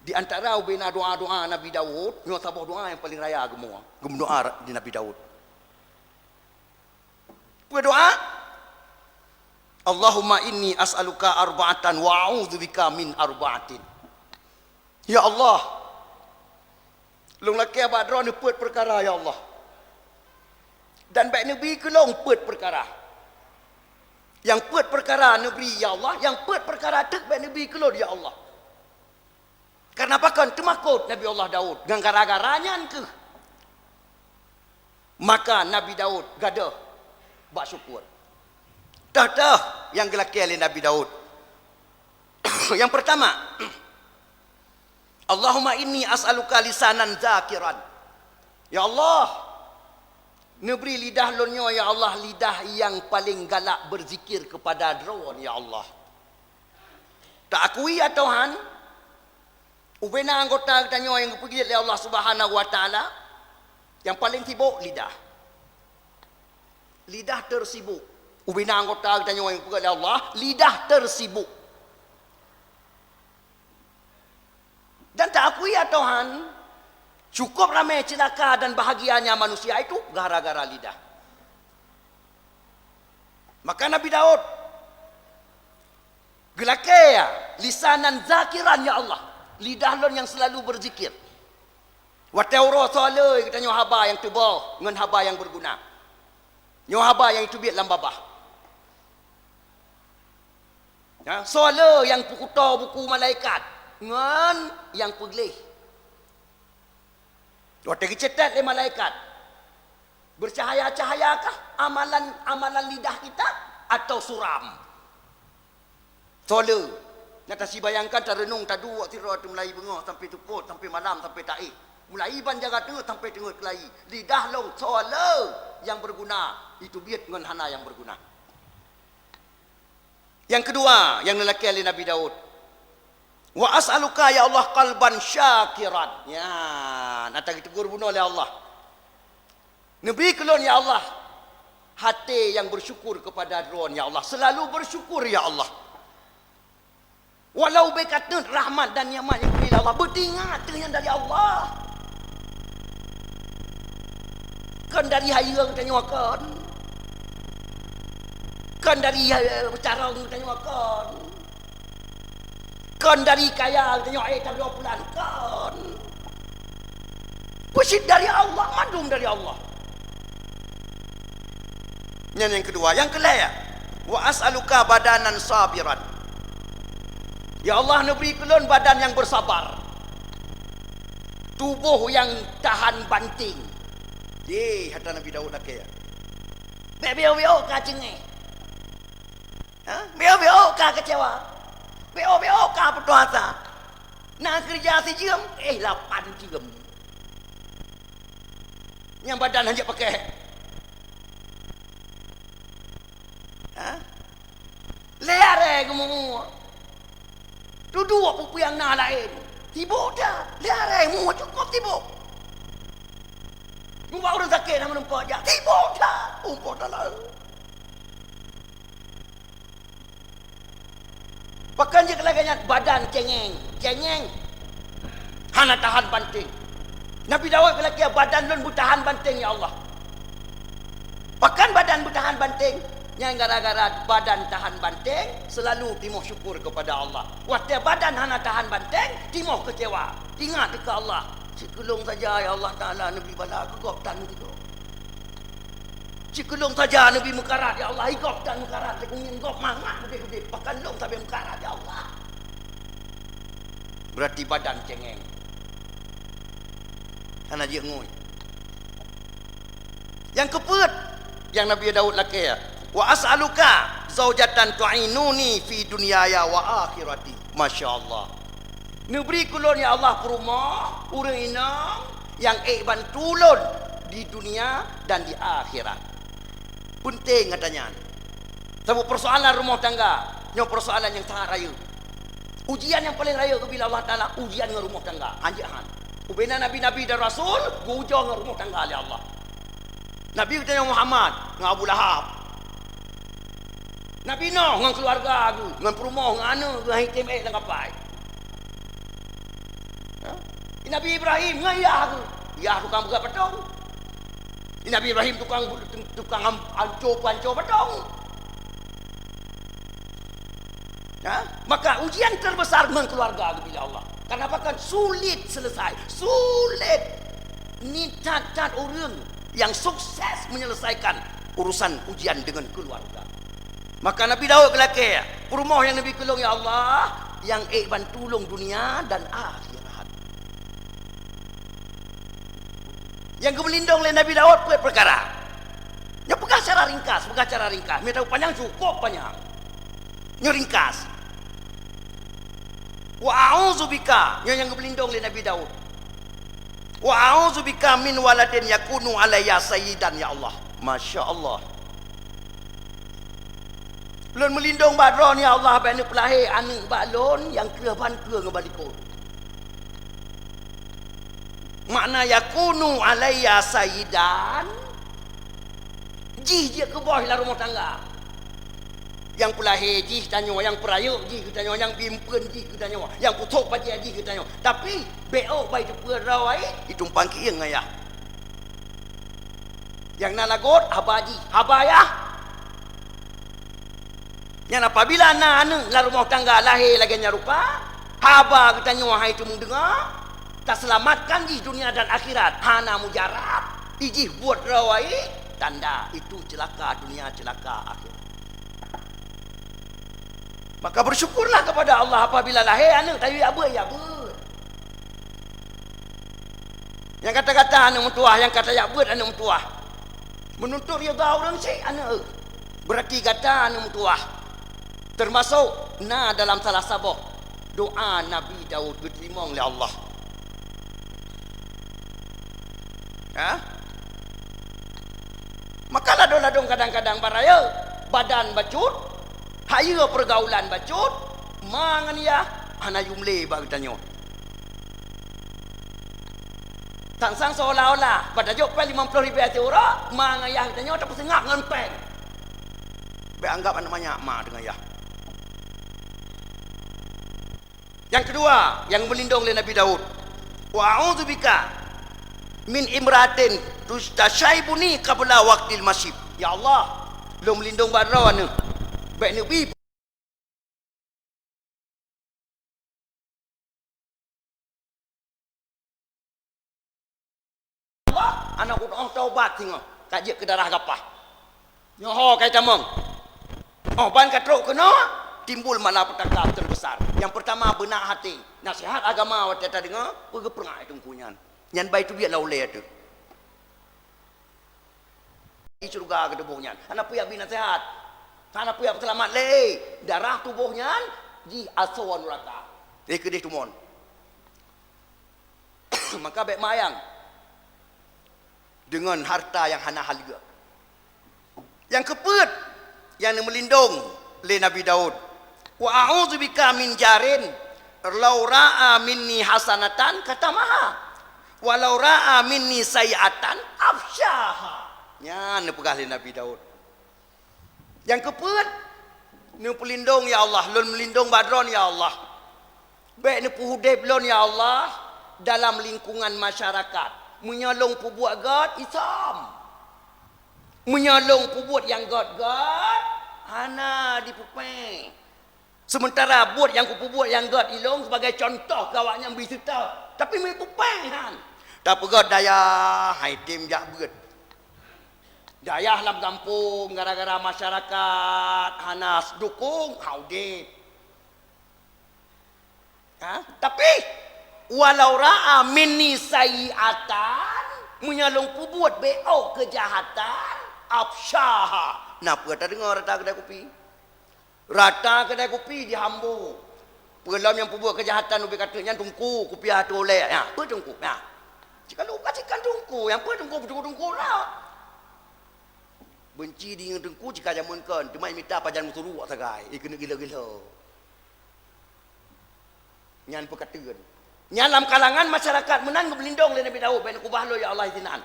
Di antara ubena doa-doa Nabi Daud, nyo sabah doa yang paling raya gemua. Gem doa di Nabi Daud. Berdoa, Allahumma inni as'aluka arba'atan wa a'udzubika min arba'atin. Ya Allah, long laki abadro ni put perkara ya Allah. Dan baik Nabi ke long put perkara. Yang put perkara Nabi ya Allah, yang put perkara tek baik Nabi ke long ya Allah. Karena apa kan temakut Nabi Allah Daud dengan gara-garanya ke. Maka Nabi Daud gadah bak syukur. Dah yang gelaki oleh Nabi Daud. Yang pertama, Allahumma inni as'aluka lisanan zakiran. Ya Allah, neberi lidah lonyo ya Allah, lidah yang paling galak berzikir kepada drone ya Allah. Tak akui ya Tuhan. Ubena anggota tanya yang pergi oleh Allah Subhanahu wa taala, yang paling sibuk lidah. Lidah tersibuk. Ubena anggota tanya yang pergi oleh Allah, lidah tersibuk. Dan tak akui ya Tuhan, cukup ramai celaka dan bahagianya manusia itu gara-gara lidah. Maka Nabi Daud gelakaya lisanan zakiran ya Allah. Lidah lon yang selalu berzikir. Wa tauro sala kita nyo haba yang tebal ngan haba yang berguna. Nyo haba yang itu biat lambabah. Ya, sala yang pukuta buku malaikat ngan yang peglih. Wa cetat le malaikat. Bercahaya-cahayakah amalan lidah kita atau suram? Sala. Nak si bayangkan tak renung tak dua tira tu mulai bengah sampai tuput sampai malam sampai taik. Mulai ban jaga tu sampai tengah kelai. Lidah long soala yang berguna itu biat dengan hana yang berguna. Yang kedua yang lelaki oleh Nabi Daud. Wa as'aluka ya Allah qalban syakiran. Ya, nak tak ditegur bunuh oleh Allah. Nabi kelon ya Allah. Hati yang bersyukur kepada drone ya Allah. Selalu bersyukur ya Allah. Walau berkata rahmat dan nikmat yang dari Allah, beringat yang dari Allah. Kan dari haya kita nyawakan. Kan dari cara kita nyawakan. Kan dari kaya kita nyawakan tak berapa bulan. Kan. Pusit dari Allah, mandum dari Allah. Yang kedua, yang kelaya. Wa as'aluka badanan sabiran. Ya Allah, beri kelon badan yang bersabar. Tubuh yang tahan banting. Kata Nabi Daud nak ya. Beo-beo ka cengeng. Beo-beo ka kecewa. Beo-beo ka putus asa. Nak kerja si jam, 8 jam. Yang badan hanya pakai. Leare kamu. Duduk pupu yang nak lain. Tibuk dah. Lihat mu cukup tibuk. Muka orang sakit nak menempah je. Tibuk dah. Umpah dah lah. Pakan je kelaganya badan cengeng. Cengeng. Hana tahan banting. Nabi Daud kelaganya badan lun bertahan banting ya Allah. Pakan badan bertahan banting. Yang gara-gara badan tahan banting, selalu timoh syukur kepada Allah. Waktu badan hana tahan banting, timoh kecewa. Ingat dekat Allah. Cikulung saja ya Allah Ta'ala Nabi bala kegop tan itu. Cikulung saja Nabi mekarat ya Allah. Igop dan mekarat. Sekungin gop mangat gede-gede. Pakan long sampai mekarat ya Allah. Berarti badan cengeng. Hana je ngui. Yang keput, yang Nabi Daud laki ya. Wa as'aluka zaujatan tu'inuni fi dunyaya wa akhirati. Masya Allah. Neberi kulon ya Allah perumah, urang inang yang bantulun di dunia dan di akhirat. Penting katanya. Sebab persoalan rumah tangga, nyo persoalan yang sangat raya. Ujian yang paling raya bila Allah Taala ujian dengan rumah tangga. Anjahan. Ubena nabi-nabi dan rasul, ujian dengan rumah tangga oleh Allah. Nabi kita Muhammad dengan Abu Lahab. Nabi Nuh dengan keluarga aku, dengan perumah, dengan anak, dengan hitam dengan kapai. Nabi Ibrahim ngayah ke? Ya tukang buka petong. Nabi Ibrahim tukang hancur petong. Ya? Maka ujian terbesar mengkeluarga bila Allah. Kenapa kan sulit selesai? Sulit. Ni cacat orang yang sukses menyelesaikan urusan ujian dengan keluarga. Maka Nabi Daud kelaki, rumah yang Nabi kelong ya Allah, yang bantu tolong dunia dan akhirat. Yang kemelindung oleh Nabi Daud perkara. Yang pegang secara ringkas. Mereka tahu panjang cukup panjang. Yang ringkas. Wa a'udzubika yang berlindung oleh Nabi Daud. Wa a'udzubika min waladin yakunu alayya sayyidan ya Allah. Masya Allah. Lun melindung badron ya Allah bani pelahir anak balon yang keban ke ngebalikun. Makna yakunu alayya sayyidan. Jih dia ke bawah lah rumah tangga. Yang pelahir jih tanya, yang perayuk jih tanya, yang bimpen jih tanya, yang putuk pajak jih tanya. Tapi BO baik tu perawai ditumpang ke yang ayah. Yang nak lagot haba jih, haba ya. Yang apabila anak la rumah tangga lahir lagi nyarupa, haba tanya wahai tu mung dengar, tak selamatkan jih dunia dan akhirat. Hana mujarab, ijih buat rawai tanda itu celaka dunia, celaka akhirat. Maka bersyukurlah kepada Allah apabila lahir anak tayu ya ber. Yang kata-kata anak mentuah, yang kata ya ber anak mentuah. Menuntut redha orang si anak. Berarti kata anak mentuah. Termasuk dalam salah sabah doa Nabi Daud diterima oleh Allah. Ha? Maka ladong-ladong kadang-kadang baraya badan bacut, haya pergaulan bacut, mangan ya hana jumle bagi tanya. Tangsang seolah-olah pada jok pel 50,000 ati ora, mangan ya tanya tapi sengak ngan pen. Be anggap namanya ma dengan ya. Yang kedua, yang melindung oleh Nabi Daud. Wa a'udzubika min imratin tustashaibuni qabla waqtil masyib. Ya Allah, lu melindung badra ni. Baik Nabi Allah, anak orang taubat tengok. Kajik ke darah gapah. Nyoho kai tamang. Oh ban katrok kena timbul malapetaka terbesar. Yang pertama benak hati. Nasihat agama awak tak dengar, pergi perangai tungkunyan. Nyan baik tu biar laulai tu. Di surga ke tubuhnya. Anak punya bina sehat. Anak punya selamat le. Darah tubuhnya di asawan neraka. Kedih tumon. Maka baik mayang dengan harta yang hana harga. Yang keput yang melindung le Nabi Daud. Wa a'udzubika min jarin law ra'a minni hasanatan katamaha walau ra'a minni sayiatan afsyaha. Nya pegah le Nabi Daud. Yang keput ni pelindung ya Allah, lun melindung badron ya Allah. Baik ni puhudib lun ya Allah dalam lingkungan masyarakat. Menyolong pubuat God Islam. Menyolong pubuat yang God hana dipupeng. Sementara buat yang kupubuat yang God ilong sebagai contoh kawaknya berserta. Tapi mereka pupeng kan. Tak pegat daya haitim jak berat. Daya dalam kampung gara-gara masyarakat hanas dukung haudip. Tapi walau ra'a minni sayiatan menyalong pubuat BO kejahatan afsyaha. Napa tak dengar rata kedai kopi? Rata kedai kopi dihambu. Pelam yang pubuat kejahatan lebih katanya tungku kopi tu oleh. Ya, apa tungku? Ya. Jika lu kasihkan tungku, yang apa tungku tungku lah. Benci dengan tungku jika jamun kan, cuma minta pajan musuru sagai. Ikut gila-gila. Nyan perkataan. Nyan dalam kalangan masyarakat menang berlindung oleh Nabi Daud. Baik kubah lo ya Allah izinan.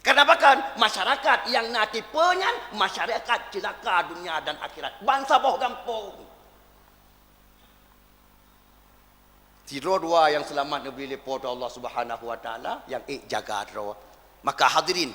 Kenapa kan? Masyarakat yang natipenya, masyarakat celaka dunia dan akhirat. Bangsa boh gampung. Tiro dua yang selamat diberi lepo Allah Subhanahu wa taala yang jaga dro. Maka hadirin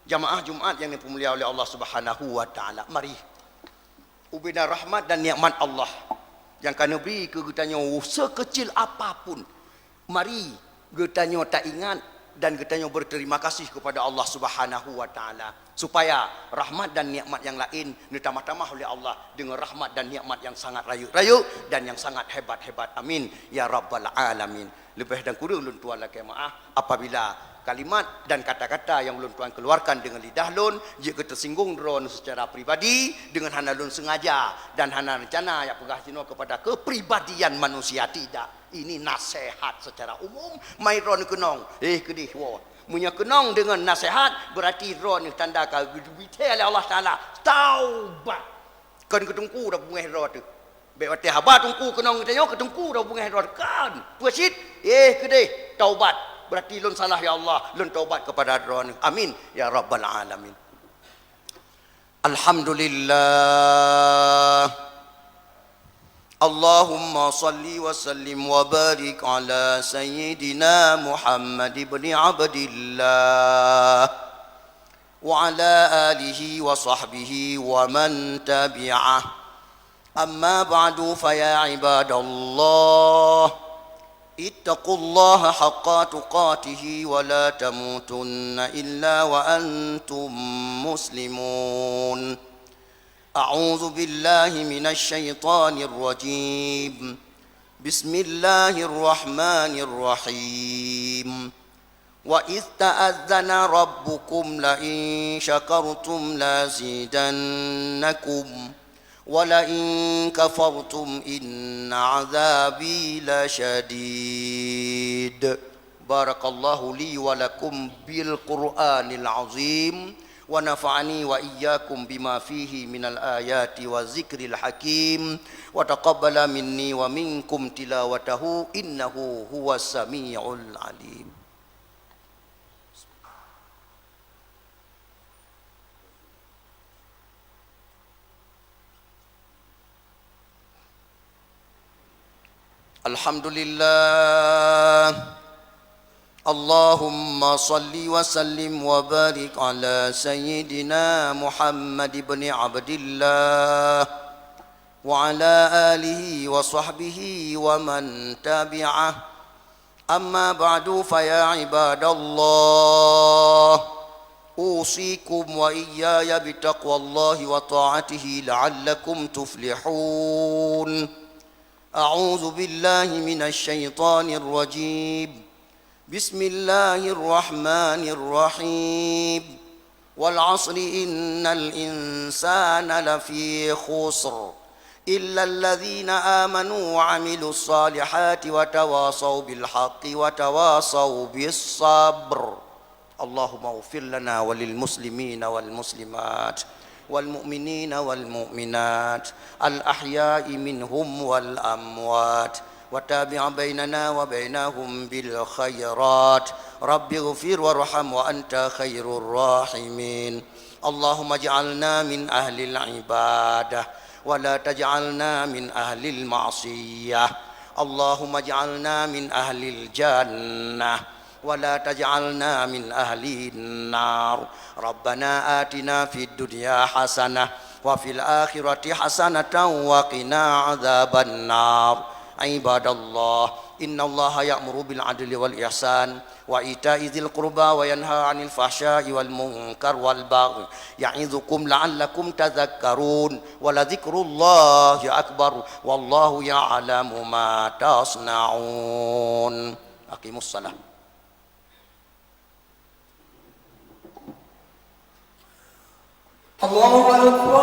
jamaah Jumaat yang dimuliakan oleh Allah Subhanahu wa taala, mari ubina rahmat dan nikmat Allah yang kena beri ke kita sekecil apapun. Mari kita tak ingat dan kita berterima kasih kepada Allah Subhanahu wa taala supaya rahmat dan nikmat yang lain ditambah-tambah oleh Allah dengan rahmat dan nikmat yang sangat rayu-rayu dan yang sangat hebat-hebat. Amin ya rabbal alamin. Lebih dan kurang ulun tuan lagi maaf apabila kalimat dan kata-kata yang ulun tuan keluarkan dengan lidah lun jika tersinggung ron secara pribadi dengan hana lun sengaja dan hana rencana yang pegah cino kepada kepribadian manusia, tidak. Ini nasihat secara umum. Mai ron kenong kedih wo munya kenong dengan nasihat berarti ron tanda ka dibite oleh Allah taala taubat kan ketungku dah bungeh ro tu be wate haba tungku kenong tanyo ketungku dah bungeh ro kan puasit kedih taubat berarti lun salah ya Allah lun taubat kepada ron. Amin ya rabbal alamin. Alhamdulillah. Allahumma salli wa sallim wa barik ala sayyidina Muhammad ibn Abdillah wa ala alihi wa sahbihi wa man tabi'ah. Amma ba'du fa ya ibadallah ittaqullaha haqqa tuqatih wa la tamutunna illa wa antum muslimun. أعوذ بالله من الشيطان الرجيم بسم الله الرحمن الرحيم وإذ تأذن ربكم لئن شكرتم لازيدنكم ولئن كفرتم إن عذابي لشديد. بارك الله لي ولكم بالقرآن العظيم ونفعني وإياكم بما فيه من الآيات والذكر الحكيم وتقبل مني ومنكم تلاوته إنه هو السميع العليم. الحمد لله. اللهم صل وسلم وبارك على سيدنا محمد بن عبد الله وعلى آله وصحبه ومن تبعه. أما بعد فيا عباد الله أوصيكم وإياي بتقوى الله وطاعته لعلكم تفلحون. أعوذ بالله من الشيطان الرجيم. بسم الله الرحمن الرحيم. والعصر إن الإنسان لفي خسر إلا الذين آمنوا وعملوا الصالحات وتواصوا بالحق وتواصوا بالصبر. اللهم اغفر لنا وللمسلمين والمسلمات والمؤمنين والمؤمنات الأحياء منهم والأموات وتابع بيننا وبينهم بالخيرات. رب اغفر وارحم وأنت خير الراحمين. اللهم اجعلنا من أهل العبادة ولا تجعلنا من أهل المعصية. اللهم اجعلنا من أهل الجنة ولا تجعلنا من أهل النار. ربنا آتنا في الدنيا حسنة وفي الآخرة حسنة وقنا عذاب النار. عباد الله إن الله يأمر بالعدل والإحسان وإيتاء ذي القربى وينهى عن الفحشاء والمنكر والبغي يعظكم لعلكم تذكرون. ولذكر الله أكبر والله يعلم ما تصنعون. أقيموا الصلاة. الله أكبر.